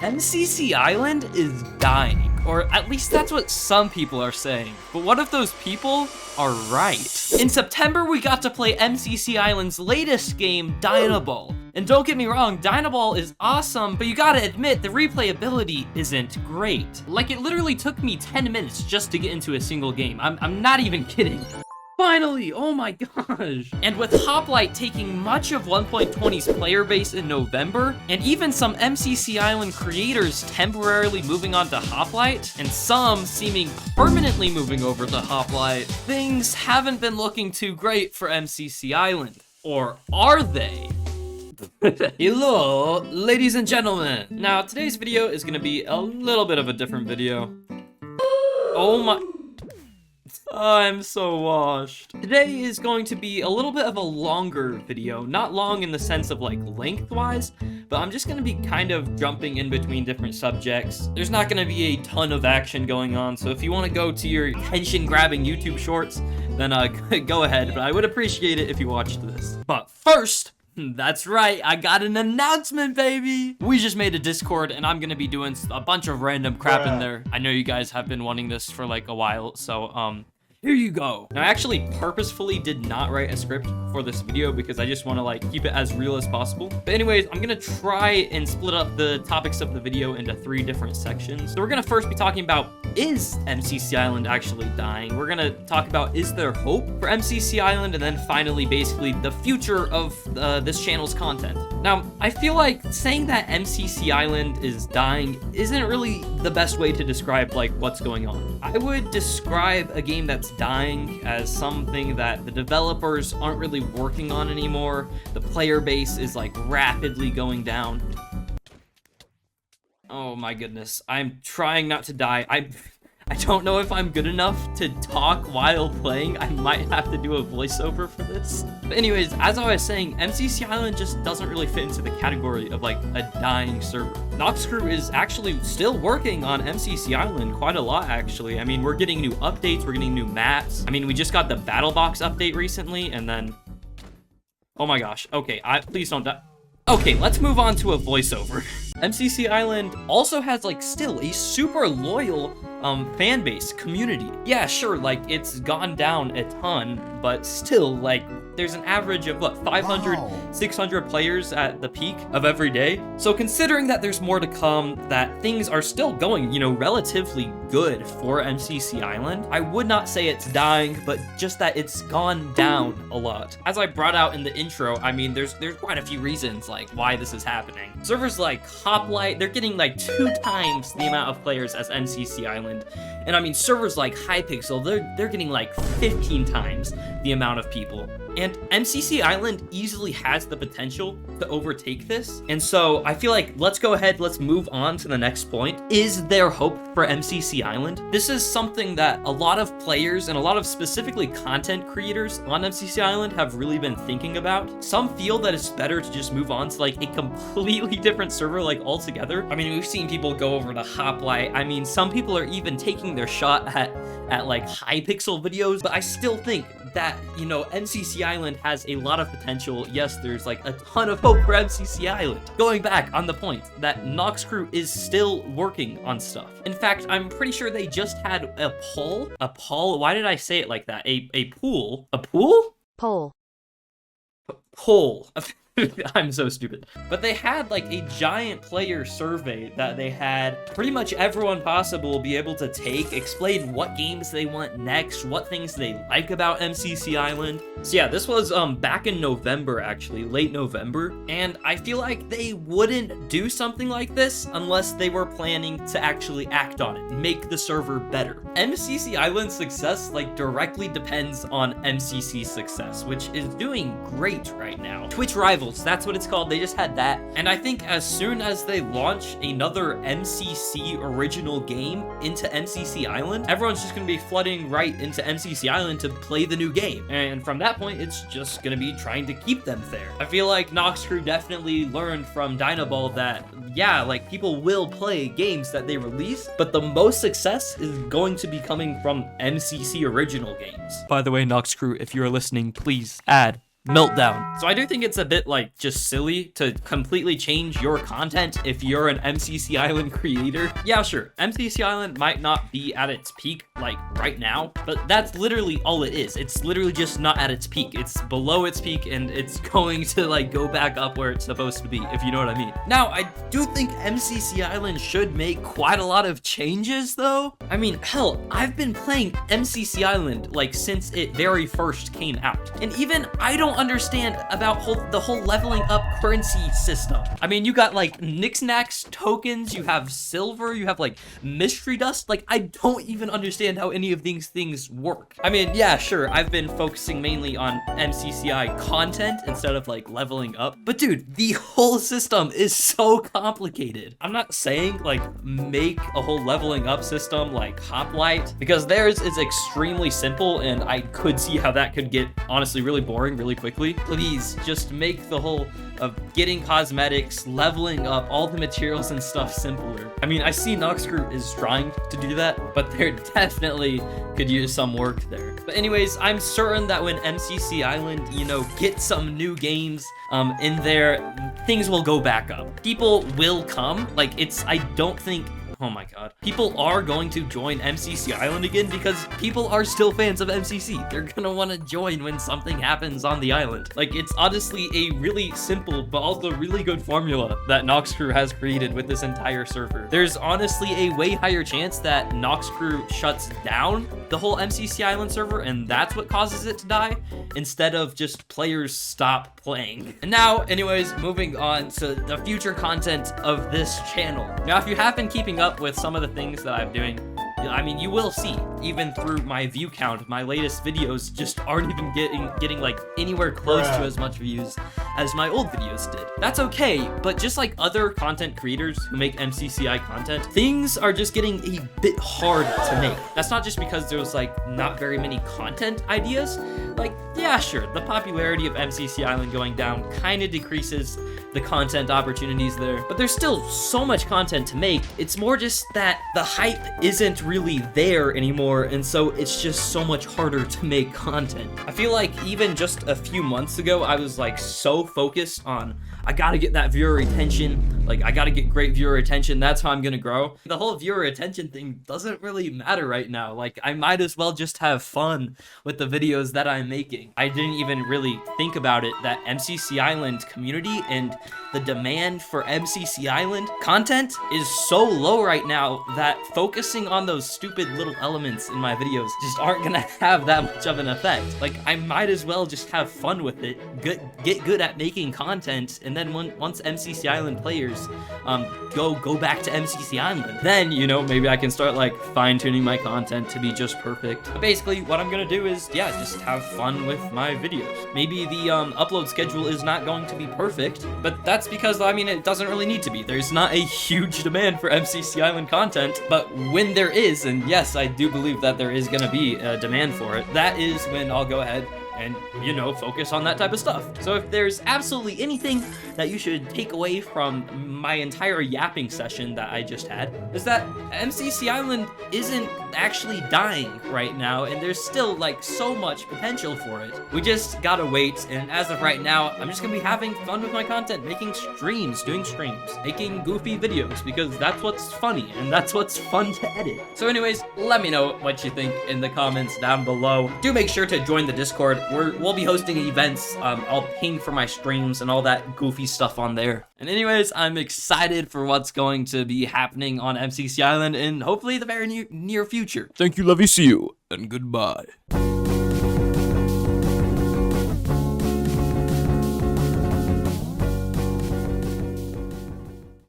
MCC Island is dying, or at least that's what some people are saying. But what if those people are right? In September, we got to play MCC Island's latest game, Dynaball. And don't get me wrong, Dynaball is awesome, but you gotta admit, the replayability isn't great. Like, it literally took me 10 minutes just to get into a single game. I'm not even kidding. Finally, oh my gosh. And with Hoplite taking much of 1.20's player base in November, and even some MCC Island creators temporarily moving on to Hoplite, and some seeming permanently moving over to Hoplite, things haven't been looking too great for MCC Island. Or are they? Hello, ladies and gentlemen. Now, today's video is gonna be a little bit of a different video. Oh my... I'm so washed. Today is going to be a little bit of a longer video. Not long in the sense of like lengthwise, but I'm just gonna be kind of jumping in between different subjects. There's not gonna be a ton of action going on, so if you wanna go to your attention-grabbing YouTube shorts, then go ahead, but I would appreciate it if you watched this. But first, that's right, I got an announcement, baby! We just made a Discord, and I'm gonna be doing a bunch of random crap in there. I know you guys have been wanting this for like a while, so here you go. Now, I actually purposefully did not write a script for this video because I just want to like keep it as real as possible. But anyways, I'm gonna try and split up the topics of the video into 3 different sections. So we're gonna first be talking about, is MCC Island actually dying? We're gonna talk about, is there hope for MCC Island? And then finally, basically, the future of this channel's content. Now, I feel like saying that MCC Island is dying isn't really the best way to describe like what's going on. I would describe a game that's dying as something that the developers aren't really working on anymore. The player base is like rapidly going down. Oh my goodness, I'm trying not to die. I don't know if I'm good enough to talk while playing. I might have to do a voiceover for this. But anyways, as I was saying, MCC Island just doesn't really fit into the category of like a dying server. Noxcrew is actually still working on MCC Island quite a lot, actually. I mean, we're getting new updates, we're getting new maps. I mean, we just got the Battle Box update recently, and then... Oh my gosh, okay, please don't die. Okay, let's move on to a voiceover. MCC Island also has like still a super loyal fan base community. Yeah, sure, like it's gone down a ton, but still like there's an average of what, 500, 600 players at the peak of every day. So considering that there's more to come, that things are still going, you know, relatively good for MCC Island, I would not say it's dying, but just that it's gone down a lot. As I brought out in the intro, I mean, there's quite a few reasons like why this is happening. Servers like Hoplite, they're getting like 2 times the amount of players as MCC Island. And I mean, servers like Hypixel, they're getting like 15 times the amount of people. And MCC Island easily has the potential to overtake this. And so I feel like let's go ahead, let's move on to the next point. Is there hope for MCC Island? This is something that a lot of players and a lot of specifically content creators on MCC Island have really been thinking about. Some feel that it's better to just move on to like a completely different server like altogether. I mean, we've seen people go over to Hoplite. I mean, some people are even taking their shot at like Hypixel videos, but I still think that, you know, MCC Island has a lot of potential. Yes, there's like a ton of hope for MCC Island. Going back on the point that Noxcrew is still working on stuff. In fact, I'm pretty sure they just had a poll. A poll? Why did I say it like that? A pool? A pool? Poll. Poll. I'm so stupid. But they had like a giant player survey that they had pretty much everyone possible be able to take, explain what games they want next, what things they like about MCC Island. So yeah, this was back in November, actually, late November, and I feel like they wouldn't do something like this unless they were planning to actually act on it, make the server better. MCC Island's success like directly depends on MCC's success, which is doing great right now. Twitch Rivals, that's what it's called. They just had that. And I think as soon as they launch another MCC original game into MCC Island, everyone's just gonna be flooding right into MCC Island to play the new game. And from that point, it's just gonna be trying to keep them there. I feel like Noxcrew definitely learned from Dynaball that, yeah, like people will play games that they release, but the most success is going to be coming from MCC original games. By the way, Noxcrew, if you're listening, please add meltdown. So I do think it's a bit like just silly to completely change your content if you're an MCC Island creator. Yeah, sure, MCC Island might not be at its peak like right now, but that's literally all it is. It's literally just not at its peak. It's below its peak, and it's going to like go back up where it's supposed to be, if you know what I mean. Now, I do think MCC Island should make quite a lot of changes though. I mean, hell, I've been playing MCC Island like since it very first came out, and even I don't understand about the whole leveling up currency system. I mean, you got like knickknacks, tokens, you have silver, you have like mystery dust. Like, I don't even understand how any of these things work. I mean, yeah, sure, I've been focusing mainly on MCCI content instead of like leveling up, but dude, the whole system is so complicated. I'm not saying like make a whole leveling up system like Hoplite, because theirs is extremely simple, and I could see how that could get honestly really boring really quickly. Please just make the whole of getting cosmetics, leveling up, all the materials and stuff simpler. I mean, I see Noxcrew is trying to do that, but there definitely could use some work there. But anyways, I'm certain that when MCC Island, you know, gets some new games in there, things will go back up. People will come. Like, I don't think, oh my god, people are going to join MCC Island again because people are still fans of MCC. They're gonna want to join when something happens on the island. Like, it's honestly a really simple but also really good formula that Noxcrew has created with this entire server. There's honestly a way higher chance that Noxcrew shuts down the whole MCC Island server, and that's what causes it to die, instead of just players stop playing. And now, anyways, moving on to the future content of this channel. Now, if you have been keeping up with some of the things that I'm doing, I mean, you will see, even through my view count, my latest videos just aren't even getting like anywhere close to as much views as my old videos did. That's okay, but just like other content creators who make MCCI content, things are just getting a bit hard to make. That's not just because there's like not very many content ideas. Like, yeah, sure, the popularity of MCC Island going down kind of decreases the content opportunities there, but there's still so much content to make. It's more just that the hype isn't really there anymore, and so it's just so much harder to make content. I feel like even just a few months ago, I was like so focused on, I gotta get that viewer retention, like I gotta get great viewer retention, that's how I'm gonna grow. The whole viewer retention thing doesn't really matter right now. Like, I might as well just have fun with the videos that I'm making. I didn't even really think about it, that MCC Island community and the demand for MCC Island content is so low right now that focusing on those stupid little elements in my videos just aren't gonna have that much of an effect. Like, I might as well just have fun with it, get good at making content, and then once MCC Island players go back to MCC Island, then, you know, maybe I can start like fine-tuning my content to be just perfect. But basically, what I'm gonna do is, yeah, just have fun with my videos. Maybe the upload schedule is not going to be perfect, but that's because, I mean, it doesn't really need to be. There's not a huge demand for MCC Island content, but when there is, and yes, I do believe that there is gonna be a demand for it, that is when I'll go ahead and, you know, focus on that type of stuff. So if there's absolutely anything that you should take away from my entire yapping session that I just had, is that MCC Island isn't actually dying right now, and there's still like so much potential for it. We just gotta wait, and as of right now, I'm just gonna be having fun with my content, making streams, doing streams, making goofy videos, because that's what's funny, and that's what's fun to edit. So anyways, let me know what you think in the comments down below. Do make sure to join the Discord. We'll be hosting events. I'll ping for my streams and all that goofy stuff on there. And anyways, I'm excited for what's going to be happening on MCC Island and hopefully the very near future. Thank you, love you, see you, and goodbye.